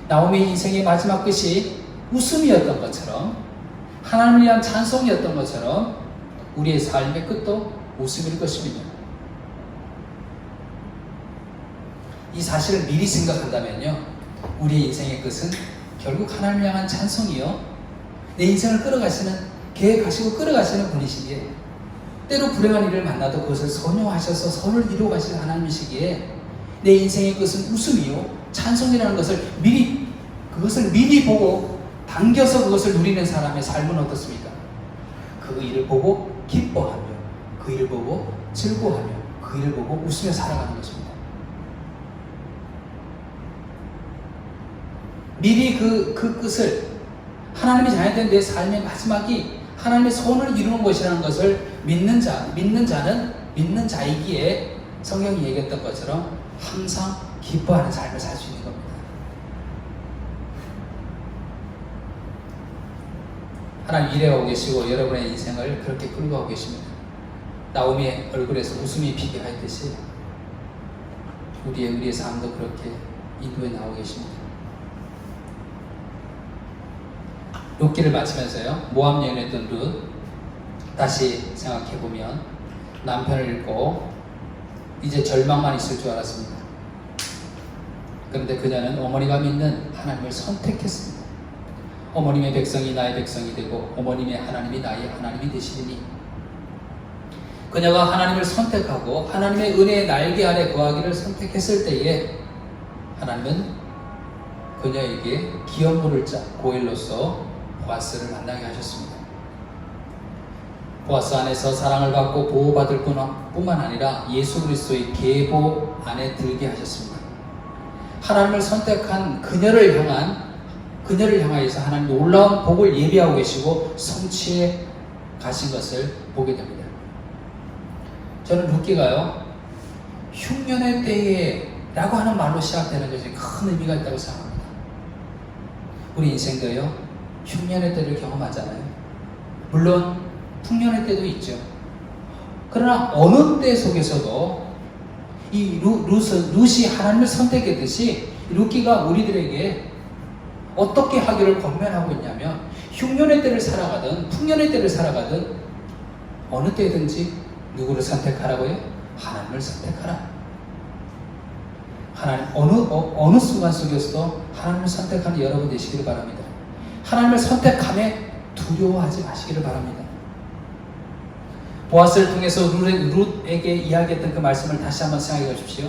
나오미 인생의 마지막 끝이 웃음이었던 것처럼, 하나님을 위한 찬송이었던 것처럼 우리의 삶의 끝도 웃음일 것입니다. 이 사실을 미리 생각한다면요, 우리의 인생의 끝은 결국 하나님을 향한 찬송이요, 내 인생을 계획하시고 끌어가시는 분이시기에, 때로 불행한 일을 만나도 그것을 선용하셔서 선을 이루어 가시는 하나님이시기에, 내 인생의 끝은 웃음이요 찬송이라는 것을 미리 보고 당겨서 그것을 누리는 사람의 삶은 어떻습니까? 그 일을 보고 기뻐하며, 그 일을 보고 즐거워하며, 그 일을 보고 웃으며 살아가는 것입니다. 미리 그 끝을, 하나님이 자녀된 내 삶의 마지막이 하나님의 손을 이루는 것이라는 것을 믿는 자이기에 성경이 얘기했던 것처럼 항상 기뻐하는 삶을 살 수 있는 겁니다. 하나님 일해오고 계시고 여러분의 인생을 그렇게 끌고 가고 계십니다. 나오미의 얼굴에서 웃음이 피게 하듯이 우리의 삶도 그렇게 인도해 나오고 계십니다. 룻기를 마치면서요, 모압 여인이었던 룻 다시 생각해보면 남편을 잃고 이제 절망만 있을 줄 알았습니다. 그런데 그녀는 어머니가 믿는 하나님을 선택했습니다. 어머님의 백성이 나의 백성이 되고 어머님의 하나님이 나의 하나님이 되시리니, 그녀가 하나님을 선택하고 하나님의 은혜의 날개 아래 거하기를 선택했을 때에 하나님은 그녀에게 기업물을 짜 고엘로서 보아스를 만나게 하셨습니다. 보아스 안에서 사랑을 받고 보호받을 뿐만 아니라 예수 그리스도의 계보 안에 들게 하셨습니다. 하나님을 선택한 그녀를 향하여서 하나님 놀라운 복을 예비하고 계시고 성취해 가신 것을 보게 됩니다. 저는 룻기가요, 흉년의 때에 라고 하는 말로 시작되는 것이 큰 의미가 있다고 생각합니다. 우리 인생도요, 흉년의 때를 경험하잖아요. 물론 풍년의 때도 있죠. 그러나 어느 때 속에서도 이 룻이 하나님을 선택했듯이 룻기가 우리들에게 어떻게 하기를 권면하고 있냐면, 흉년의 때를 살아가든 풍년의 때를 살아가든 어느 때든지 누구를 선택하라고요? 하나님을 선택하라. 하나님, 어느 순간 속에서도 하나님을 선택하는 여러분 되시기를 바랍니다. 하나님을 선택함에 두려워하지 마시기를 바랍니다. 보아스를 통해서 룻에게 이야기했던 그 말씀을 다시 한번 생각해 보십시오.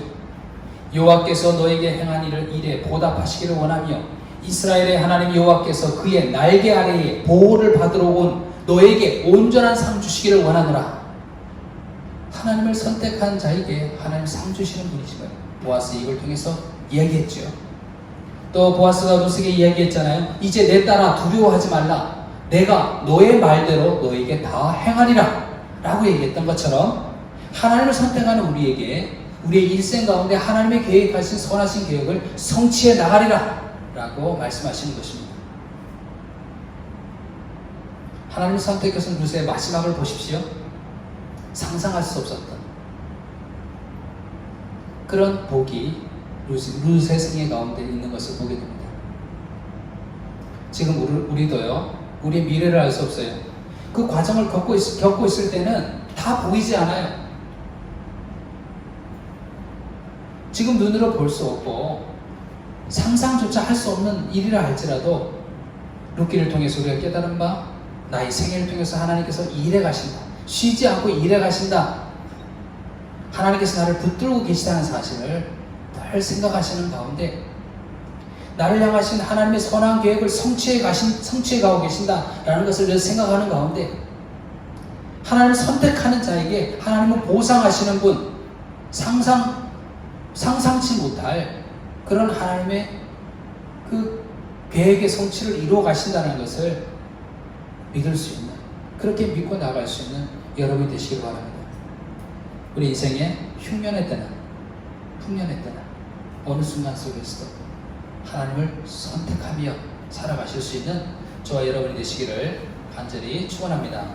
여호와께서 너에게 행한 일에 보답하시기를 원하며 이스라엘의 하나님 여호와께서 그의 날개 아래에 보호를 받으러 온 너에게 온전한 상 주시기를 원하노라. 하나님을 선택한 자에게 하나님 상 주시는 분이신 거예요. 보아스 이걸 통해서 이야기했죠. 또 보아스가 룻에게 이야기했잖아요. 이제 내 딸아 두려워하지 말라. 내가 너의 말대로 너에게 다 행하리라 라고 얘기했던 것처럼 하나님을 선택하는 우리에게 우리의 일생 가운데 하나님의 계획하신 선하신 계획을 성취해 나가리라 라고 말씀하시는 것입니다. 하나님을 선택해서 룻의 마지막을 보십시오. 상상할 수 없었던 그런 복이 룻의 생애 가운데 있는 것을 보게 됩니다. 지금 우리도요, 우리의 미래를 알 수 없어요. 그 과정을 겪고 있을 때는 다 보이지 않아요. 지금 눈으로 볼 수 없고 상상조차 할 수 없는 일이라 할지라도 룻기를 통해서 우리가 깨달은 바 나의 생애를 통해서 하나님께서 일해 가신다. 쉬지 않고 일해 가신다. 하나님께서 나를 붙들고 계시다는 사실을 늘 생각하시는 가운데 나를 향하신 하나님의 선한 계획을 성취해 가고 계신다라는 것을 늘 생각하는 가운데 하나님을 선택하는 자에게 하나님은 보상하시는 분, 상상치 못할 그런 하나님의 그 계획의 성취를 이루어 가신다는 것을 믿을 수 있는, 그렇게 믿고 나갈 수 있는 여러분이 되시길 바랍니다. 우리 인생의 흉년의 때나 풍년의 때나 어느 순간 속에서도 하나님을 선택하며 살아가실 수 있는 저와 여러분이 되시기를 간절히 축원합니다.